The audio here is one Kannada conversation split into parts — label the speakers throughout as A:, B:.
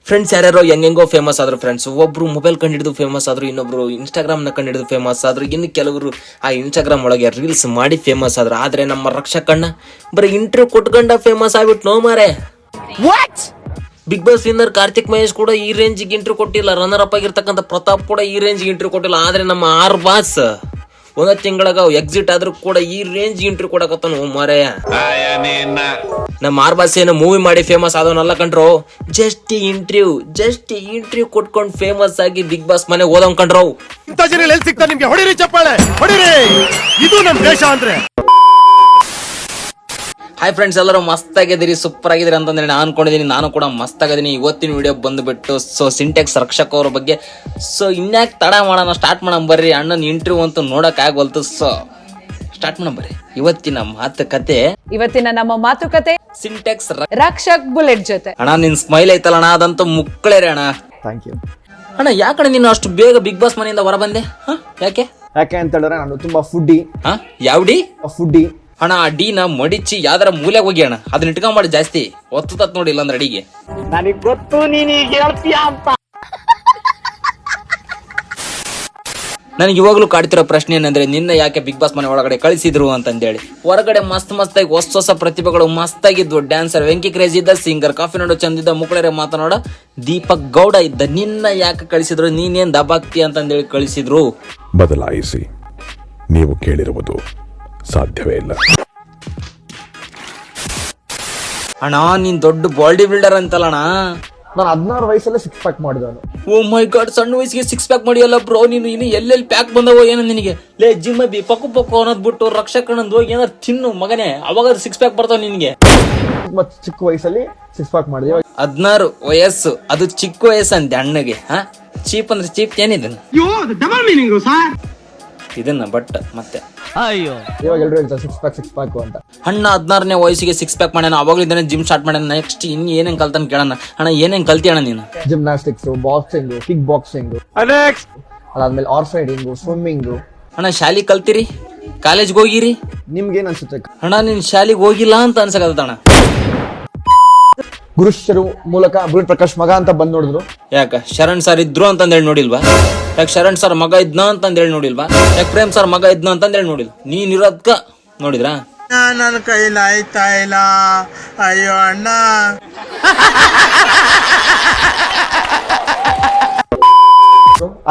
A: ಫ್ರೆಂಡ್ಸ್ ಯಾರ್ಯಾರೋ ಹೆಂಗೆಂಗೋ ಫೇಮಸ್ ಆದ್ರು ಫ್ರೆಂಡ್ಸ್. ಒಬ್ರು ಮೊಬೈಲ್ ಕಂಡಿಡಿದು ಫೇಮಸ್ ಆದ್ರು, ಇನ್ನೊಬ್ರು ಇನ್ಸ್ಟಾಗ್ರಾಮ್ ನ ಕಂಡಿಡಿದು ಫೇಮಸ್ ಆದ್ರು, ಇನ್ನು ಕೆಲವರು ಆ ಇನ್ಸ್ಟಾಗ್ರಾಮ್ ಒಳಗೆ ರೀಲ್ಸ್ ಮಾಡಿ ಫೇಮಸ್ ಆದ್ರು. ಆದ್ರೆ ನಮ್ಮ ರಕ್ಷಕಣ್ಣ ಬರೀ ಇಂಟರ್ವ್ಯೂ ಕೊಟ್ಕೊಂಡ ಫೇಮಸ್ ಆಗ್ಬಿಟ್ಟು ನೋ ಮಾರೆ. Bigg Boss winner Karthik Mahesh ಕೂಡ ಈ ರೇಂಜಿಗೆ ಇಂಟರ್ವ್ಯೂ ಕೊಟ್ಟಿಲ್ಲ. ರನ್ನರ್ ಅಪ್ ಆಗಿರ್ತಕ್ಕಂಥ ಪ್ರತಾಪ್ ಕೂಡ ಈ ರೇಂಜಿಗೆ ಇಂಟರ್ವ್ಯೂ ಕೊಟ್ಟಿಲ್ಲ. ಆದ್ರೆ ನಮ್ಮ ಆರ್ ಬಾಸ್ ಒಂದ ತಿಂಗಳಾಗ ಎಕ್ಸಿಟ್ ಆದ್ರೂ ಕೂಡ ಈ ರೇಂಜ್ ಇಂಟರ್ವ್ಯೂ ಕೊಡಕತ್ತಾನ ಮಾರೆ. ನಮ್ಮ ಆರ್ ಬಾಸ್ ಏನು ಮೂವಿ ಮಾಡಿ ಫೇಮಸ್ ಆದವನಲ್ಲ ಕಂಡ್ರು, ಜಸ್ಟ್ ಇಂಟರ್ವ್ಯೂ ಕೊಟ್ಕೊಂಡು ಫೇಮಸ್ ಆಗಿ ಬಿಗ್ ಬಾಸ್ ಮನೆ ಓದವ್ ಕಂಡ್ರು.
B: ನಿಮ್ಗೆ ಹೊಡಿರಿ ಚಪ್ಪಾಳೆ ಹೊಡಿರಿ, ಇದು ನಮ್ ದೇಶ ಅಂದ್ರೆ.
A: ಹಾಯ್ ಫ್ರೆಂಡ್ಸ್, ಎಲ್ಲರೂ ಮಸ್ತ್ ಆಗಿದ್ದೀರಿ, ಸೂಪರ್ ಆಗಿದ್ದೀರಿ ಅಂತಂದ್ರೆ ನಾನು ಅನ್ಕೊಂಡಿದ್ದೀನಿ. ನಾನು ಕೂಡ ಮಸ್ತ್ ಆಗಿದ್ದೀನಿ. ಇವತ್ತಿನ ವಿಡಿಯೋ ಬಂದುಬಿಟ್ಟು ಸಿಂಟೆಕ್ಸ್ ರಕ್ಷಕ್ ಅವ್ರ ಬಗ್ಗೆ. ಇನ್ಯಾಕೆ ತಡ ಮಾಡೋಣ, ಸ್ಟಾರ್ಟ್ ಮಾಡೋಣ ಬರ್ರಿ. ಅಣ್ಣನ ಇಂಟರ್ವ್ಯೂ ಅಂತೂ ನೋಡಕ್ ಆಗವಲ್ತು. ಸ್ಟಾರ್ಟ್ ಮಾಡೋಣ ಬರ್ರಿ ಇವತ್ತಿನ ಮಾತುಕತೆ ಸಿಂಟೆಕ್ಸ್
C: ರಕ್ಷಕ್ ಬುಲೆಟ್ ಜೊತೆ.
A: ಅಣ್ಣ ನಿನ್ ಸ್ಮೈಲ್ ಐತಲ್ಲ ಅಣ್ಣ, ಅದಂತೂ ಮುಕ್ಕಳೇರಿ ಅಣ್ಣ.
B: ಥ್ಯಾಂಕ್ ಯು
A: ಅಣ್ಣ. ಯಾಕಣ್ಣ ನೀನು ಅಷ್ಟು ಬೇಗ ಬಿಗ್ ಬಾಸ್ ಮನೆಯಿಂದ ಹೊರ ಬಂದೆ? ಯಾಕೆ
B: ಅಂತ ಹೇಳಿದ್ರೆ ನಾನು ತುಂಬಾ ಫುಡ್ಡಿ.
A: ಯಾವ್ಡಿ
B: ಫುಡ್ಡಿ
A: ಅಣ್ಣ? ಆ ಡಿನ ಮಡಿಚಿ ಯಾವ್ದಾರ ಮೂಲೆಗೆ ಹೋಗಿ ಅಣ್ಣ, ಅದನ್ನ ಇಟ್ಕೊಂಡ್ ಮಾಡಿ ಜಾಸ್ತಿ ಒತ್ತುತ್ತ ನೋಡಿ, ಇಲ್ಲಾಂದ್ರೆ ಅಡಿಗೆ.
B: ನನಗ್ ಗೊತ್ತು ನೀನು ಹೇಳ್ತೀಯ ಅಂತ.
A: ನನಗೆ ಇವಾಗ್ಲೂ ಕಾಡ್ತಿರೋ ಪ್ರಶ್ನೆ ಏನಂದ್ರೆ, ನಿನ್ನ ಯಾಕೆ ಬಿಗ್ ಬಾಸ್ ಮನೆ ಒಳಗಡೆ ಕಳಿಸಿದ್ರು ಅಂತಂದೇಳಿ. ಹೊರಗಡೆ ಮಸ್ತಾಗಿ ಹೊಸ ಪ್ರತಿಭೆಗಳು ಮಸ್ತಾಗಿದ್ವು. ಡ್ಯಾನ್ಸರ್ ವೆಂಕಿ ಕ್ರೇಜ್ ಇದ್ದ, ಸಿಂಗರ್ ಕಾಫಿ ನೋಡೋ ಚಂದಿದ್ದ, ಮುಕ್ಕಳರೆ ಮಾತನಾಡೋ ದೀಪಕ್ ಗೌಡ ಇದ್ದ. ನಿನ್ನ ಯಾಕೆ ಕಳಿಸಿದ್ರು? ನೀನೇನ್ ದಬಾಕ್ತಿ ಅಂತಂದೇಳಿ ಕಳಿಸಿದ್ರು.
D: ಬದಲಾಯಿಸಿ, ನೀವು ಕೇಳಿರುವುದು ಸಾಧ್ಯವೇ ಇಲ್ಲ.
A: ಅಣ್ಣ ನೀನ್ ದೊಡ್ಡ ಬಾಡಿ ಬಿಲ್ಡರ್ ಅಂತಲ್ಲ ಅಣ್ಣ.
B: ನಾನು 16 ವಯಸ್ಸಲ್ಲೇ 6 ಪ್ಯಾಕ್ ಮಾಡಿದವನು.
A: ಓ ಮೈ ಗಾಡ್, ಸಣ್ಣ ವಯಸ್ಸಿಗೆ 6 ಪ್ಯಾಕ್ ಮಾಡಿಯಲ್ಲ ಬ್ರೋ ನೀನು. ಇನ್ನು ಎಲ್ಲೆಲ್ಲಿ ಪ್ಯಾಕ್ ಬಂದವೋ ಏನೋ ನಿನಗೆ. ಲೇ ಜಿಮ್ ಪಕ್ಕು ಅನ್ನೋದ್ ಬಿಟ್ಟು ರಕ್ಷಕಣ್ಣಂದ್ ಹೋಗಿ ಏನಾರು ತಿನ್ನು ಮಗನೇ, ಅವಾಗ 6 ಪ್ಯಾಕ್ ಬರ್ತಾವ ನಿನ್ಗೆ.
B: ಚಿಕ್ಕ ವಯಸ್ಸಲ್ಲಿ 6 ಪ್ಯಾಕ್ ಮಾಡಿದೆ.
A: 16 ವಯಸ್ಸು ಅದು ಚಿಕ್ಕ ವಯಸ್ಸು ಅಂತೆ ಅಣ್ಣಗೆ. ಚೀಪ್ ಅಂದ್ರೆ ಚೀಪ್ ಏನಿದೆ ಇದನ್ನ ಬಟ್ ಮತ್ತೆ
B: ಇವಾಗ ಎಲ್ರು ಹೇಳ್ತಾರೆ 6 ಪ್ಯಾಕ್ ಅಂತ.
A: ಅಣ್ಣ 16ನೇ ವಯಸ್ಸಿಗೆ 6 ಪ್ಯಾಕ್ ಮಾಡ್ಯಾನ. ಅವಾಗ್ಲಿದ್ದಾನೆ ಜಿಮ್ ಸ್ಟಾರ್ಟ್ ಮಾಡ್ಯಾನ. ನೆಕ್ಸ್ಟ್ ಇನ್ ಏನೇನ್ ಕಲ್ತಾನ ಕೇಳೋಣ. ಅಣ್ಣ ಏನೇನ್ ಕಲ್ತಿ ಅಣ್ಣ ನೀನು?
B: ಜಿಮ್ನಾಸ್ಟಿಕ್ಸ್, ಬಾಕ್ಸಿಂಗ್, ಕಿಕ್ ಬಾಕ್ಸಿಂಗ್, ಅದಾದ್ಮೇಲೆ ಹಾರ್ಸ್ ರೈಡಿಂಗ್, ಸ್ವಿಮ್ಮಿಂಗ್.
A: ಅಣ್ಣ ಶಾಲಿ ಕಲ್ತಿರಿ, ಕಾಲೇಜ್ಗೆ ಹೋಗಿರಿ.
B: ನಿಮ್ಗೇನ್ ಅನ್ಸುತ್ತೆ
A: ಅಣ್ಣ ನೀನ್ ಶಾಲಿಗೆ ಹೋಗಿಲ್ಲ ಅಂತ ಅನ್ಸಕತ್ತಣ್ಣ.
B: ಗುರುಶರು ಮೂಲಕ ಬುಲೆಟ್ ಪ್ರಕಾಶ್ ಮಗ ಅಂತ ಬಂದ್ ನೋಡಿದ್ರು.
A: ಯಾಕ ಶರಣ್ ಸರ್ ಇದ್ರು ಅಂತಂದೇಳಿ ನೋಡಿಲ್ವಾ? ಯಾಕೆ ಶರಣ್ ಸರ್ ಮಗ ಇದ್ನ ಅಂತಂದೇಳಿ ನೋಡಿಲ್ವಾ? ಯಾಕೆ ಪ್ರೇಮ್ ಸರ್ ಮಗ ಇದ್ನ ಅಂತಂದೇಳಿ ನೋಡಿಲ್? ನೀನ್ ಇರೋದ್ಕ ನೋಡಿದ್ರಾ?
E: ನನ್ನ ಕೈಲ ಆಯ್ತಾ ಇಲ್ಲ, ಅಯ್ಯೋ ಅಣ್ಣ.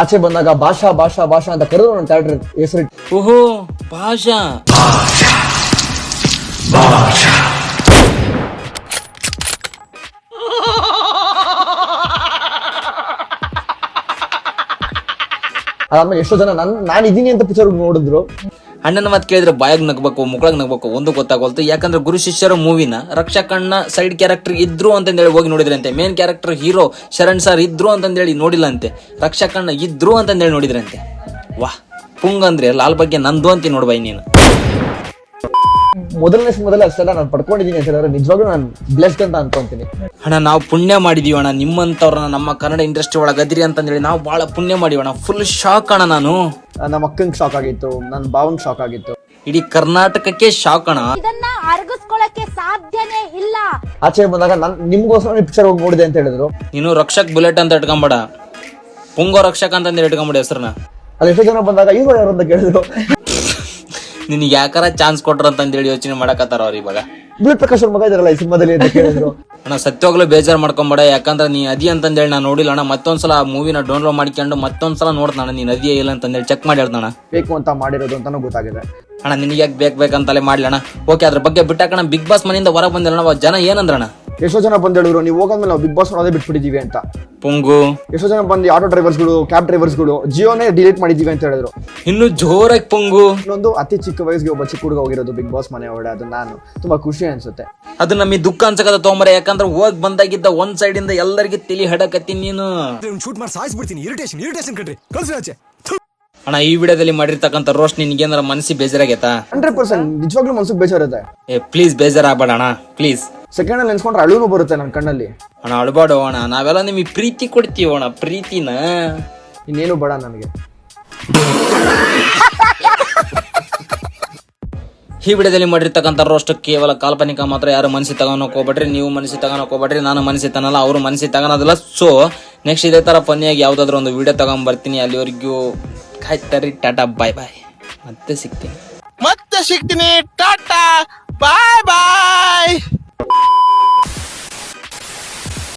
B: ಆಚೆ ಬಂದಾಗ ಭಾಷಾ ಭಾಷಾ ಭಾಷಾ ಅಂತ ಕರೆದು ನನ್ನ ಕ್ಯಾರೆಕ್ಟರ್ ಹೆಸರು.
A: ಓಹೋ ಭಾಷಾ.
B: ಅದಾದ್ಮೇಲೆ ಎಷ್ಟೋ ಜನ ನಾನು ಇದೀನಿ ಅಂತ ಪಿಕ್ಚರ್ ನೋಡಿದ್ರು.
A: ಅಣ್ಣನ ಮಾತು ಕೇಳಿದ್ರೆ ಬಾಯಾಗ ನಗ್ಬೇಕು, ಮುಕ್ಕಳಾಗ ನಗ್ಬೇಕು, ಒಂದು ಗೊತ್ತಾಗೋಲ್ತು. ಯಾಕಂದ್ರೆ ಗುರು ಶಿಷ್ಯರ ಮೂವಿನ ರಕ್ಷಕಣ್ಣ ಸೈಡ್ ಕ್ಯಾರೆಕ್ಟರ್ ಇದ್ರು ಅಂತಂದೇಳಿ ಹೋಗಿ ನೋಡಿದ್ರಂತೆ. Main character hero Sharan sir ಇದ್ರು ಅಂತಂದೇಳಿ ನೋಡಿಲ್ಲ ಅಂತೆ. ರಕ್ಷಕಣ್ಣ ಇದ್ರು ಅಂತಂದೇಳಿ ನೋಡಿದ್ರಂತೆ. ವಾಹ್, ಪುಂಗ್ ಅಂದ್ರೆ ಲಾಲ್ ಬಗ್ಗೆ ನಂದು ಅಂತ ನೋಡ್ಬಾಯಿ ನೀನು.
B: ಮೊದಲನೇ ಅಷ್ಟೆಲ್ಲ ನಾನು ಪಡ್ಕೊಂಡಿದ್ದೀನಿ ಅಂತ ಹೇಳಿದ್ರೆ ನಿಜವಾಗ್ಲೂ ನಾನು ಬ್ಲೆಸ್ಡ್ ಅಂತ ಅನ್ಕೊಂತೀನಿ.
A: ಅಣ್ಣ ನಾವು ಪುಣ್ಯ ಮಾಡಿದೀವಿ ಅಣ್ಣ, ನಿಮ್ಮಂತವ್ರನ್ನ ನಮ್ಮ ಕನ್ನಡ ಇಂಡಸ್ಟ್ರಿ ಒಳಗೆ ಅದಿರಿ ಅಂತಂದೇಳಿ ನಾವು ಬಹಳ ಪುಣ್ಯ ಮಾಡಿವಣ್ಣ. ಫುಲ್ ಶಾಕ್ ಅಣ್ಣ. ನಾನು
B: ನಮ್ಮ ಅಕ್ಕಂಗೆ ಶಾಕ್ ಆಗಿತ್ತು, ನನ್ನ ಭಾವಂಗ್ ಶಾಕ್ ಆಗಿತ್ತು,
A: ಇಡೀ ಕರ್ನಾಟಕಕ್ಕೆ ಶಾಕ್ ಅಣ್ಣ.
C: ಇದನ್ನ ಅರಗಿಸ್ಕೊಳ್ಳಕ್ಕೆ ಸಾಧ್ಯನೇ ಇಲ್ಲ.
B: ಆಚೆ ಬಂದಾಗ ನಾನು ನಿಮ್ಗೋಸ್ಕರ ಪಿಕ್ಚರ್ ಹೋಗಿ ನೋಡಿದೆ ಅಂತ ಹೇಳಿದ್ರು.
A: ನೀನು ರಕ್ಷಕ್ ಬುಲೆಟ್ ಅಂತ ಇಟ್ಕೊಂಬೇಡ, ಪುಂಗೋ ರಕ್ಷಕ್ ಅಂತಂದೇಳಿ ಇಟ್ಕೊಂಬೇಡ ಹೆಸರನ್ನ.
B: ಅಲ್ಲಿ ಎಷ್ಟೋ ಜನ ಬಂದಾಗ ಹೀರೋ ಯಾರು ಅಂತ ಕೇಳಿದ್ರು.
A: ನಿನಗೆ ಯಾಕಾರ ಚಾನ್ಸ್ ಕೊಟ್ರ ಅಂತಂದೇಳಿ ಯೋಚನೆ ಮಾಡಕತ್ತಾರ ಅವ್ರು ಇವಾಗ.
B: ಬುಲೆಟ್ ಪ್ರಕಾಶ್ ಅವ್ರ ಮಗ ಇದಾರಲ್ಲ ಈ ಸಿನಿಮಾದಲ್ಲಿ ಅಂತ ಕೇಳಿದ್ರು.
A: ಅಣ್ಣ ಸತ್ಯವಾಗ್ಲೂ ಬೇಜಾರು ಮಾಡ್ಕೊಂಬೇಡ, ಯಾಕಂದ್ರೆ ನೀ ಅದಿ ಅಂತಂದೇಳಿ ನಾನು ನೋಡಿಲ್ಲ ಅಣ್ಣ. ಮತ್ತೊಂದ್ಸಲ ಆ ಮೂವಿನ ಡೌನ್ಲೋಡ್ ಮಾಡ್ಕೊಂಡು ಮತ್ತೊಂದ್ಸಲ ನೋಡ್ತಾನ ನೀನ್ ಅದಿಯೇ ಇಲ್ಲ ಅಂತಂದೇಳಿ ಚೆಕ್ ಮಾಡಿ ಹೇಳ್ತಾನ.
B: ಬೇಕು ಅಂತ ಮಾಡಿರೋದು ಅಂತಾನು ಗೊತ್ತಾಗಿದೆ.
A: ಅಣ್ಣ ನಿನಗೆ ಯಾಕೆ ಬೇಕಂತಲೇ ಮಾಡ್ಲಣ್ಣ. ಓಕೆ, ಅದ್ರ ಬಗ್ಗೆ ಬಿಟ್ಟಾಕಣ. ಬಿಗ್ ಬಾಸ್ ಮನೆಯಿಂದ ಹೊರಗೆ ಬಂದಿಲ್ಲ ಜನ ಏನಂದ್ರಣ್ಣ?
B: ಎಷ್ಟೋ ಜನ ಬಂದ್ ಹೇಳಿದ್ರು ನೀವು ಹೋಗೋದ್ಮೇಲೆ ನಾವು ಬಿಗ್ ಬಾಸ್ ನೋಡೋದೇ ಬಿಟ್ಬಿಟ್ಟಿದೀವಿ ಅಂತ.
A: ಪುಂಗು
B: ಎಷ್ಟೋ ಜನ ಬಂದು ಆಟೋ ಡ್ರೈವರ್ಸ್ಗಳು, ಕ್ಯಾಬ್ ಡ್ರೈವರ್ಸ್ಗಳು ಜಿಯೋನೇ ಡಿಲೀಟ್ ಮಾಡಿದೀವಿ ಅಂತ ಹೇಳಿದ್ರು.
A: ಇನ್ನು ಜೋರಾಗಿ ಪುಂಗು.
B: ಇನ್ನೊಂದು ಅತಿ ಚಿಕ್ಕ ವಯಸ್ಸಿಗೆ ಒಬ್ಬ ಚಿಕ್ಕ ಹುಡುಗ ಹೋಗಿರೋದು ಬಿಗ್ ಬಾಸ್ ಮನೆ ಒಳಗಡೆ. ಅದು ನಾನು ತುಂಬಾ ಖುಷಿ ಅನ್ಸುತ್ತೆ.
A: ಅದು ನಮಗೆ ದುಃಖ ಅನ್ಸಕತ್ತ ತೊಗೊಂಬರ. ಯಾಕಂದ್ರೆ ಹೋಗ್ ಬಂದಾಗಿದ್ದ ಒಂದ್ ಸೈಡ್ ಇಂದ ಎಲ್ಲರಿಗೆ ತಿಳಿ ಹಡಕತ್ತೀನಿ ನೀನು.
E: ಶೂಟ್ ಮಾಡಿ ಸಾಯಿಸ್ಬಿಡ್ತೀನಿ. ಇರಿಟೇಷನ್ ಕಣ್ರಿ, ಕಳ್ಸಿ ಆಚೆ.
A: ಅಣ್ಣ ಈ ವಿಡಿಯೋದಲ್ಲಿ ಮಾಡಿರ್ತಕ್ಕಂಥ ರೋಸ್ಟ್ ನಿನ್ಗೆ ಏನಾರ ಮನಸ್ಸಿಗೆ ಬೇಜಾರಾಗೈತಾ?
B: 100% ನಿಜವಾಗ್ಲೂ ಮನ್ಸಿಗೆ ಬೇಜಾರಿದೆ.
A: ಪ್ಲೀಸ್ ಬೇಜಾರಾಗಬೇಡ ಅಣ್ಣ, ಪ್ಲೀಸ್.
B: ಸೆಕೆಂಡ್ ಅಲ್ಲಿ ನೆನ್ಸ್ಕೊಂಡ್ರೆ ಅಳುನು ಬರುತ್ತೆ ನನ್ನ ಕಣ್ಣಲ್ಲಿ.
A: ಅಣ್ಣ ಅಳ್ಬಾಡು ಅಣ್ಣ, ನಾವೆಲ್ಲ ನಿಮಗೆ ಪ್ರೀತಿ ಕೊಡ್ತೀವಿ ಅಣ್ಣ, ಪ್ರೀತಿನ.
B: ಇನ್ನೇನು ಬೇಡ ನನಗೆ.
A: ಈ ವಿಡಿಯೋದಲ್ಲಿ ಮಾಡಿರ್ತಕ್ಕಂಥ ರೋಸ್ಟ್ ಕೇವಲ ಕಾಲ್ಪನಿಕ ಮಾತ್ರ. ಯಾರು ಮನಸ್ಸಿಗೆ ತಗೊಳಕ್ ಹೋಗ್ಬೇಡ್ರಿ, ನೀವು ಮನಸ್ಸಿಗೆ ತಗೊಳಕ್ ಹೋಗ್ಬೇಡ್ರಿ, ನಾನು ಮನಸ್ಸಿಗೆ ತಗೊಳಲ್ಲ, ಅವರು ಮನಸ್ಸಿಗೆ ತಗೊಳೋದಿಲ್ಲ. ಸೊ ನೆಕ್ಸ್ಟ್ ಇದೇ ಥರ ಫನ್ನಿಯಾಗಿ ಯಾವುದಾದ್ರೂ ಒಂದು ವಿಡಿಯೋ ತಗೊಂಡ್ಬರ್ತೀನಿ. ಅಲ್ಲಿವರೆಗೂ ಕಾಯ್ತಾರಿ. ಟಾಟಾ ಬಾಯ್ ಬಾಯ್, ಮತ್ತೆ ಸಿಗ್ತೀನಿ.
E: ಟಾಟಾ ಬಾಯ್ ಬಾಯ್.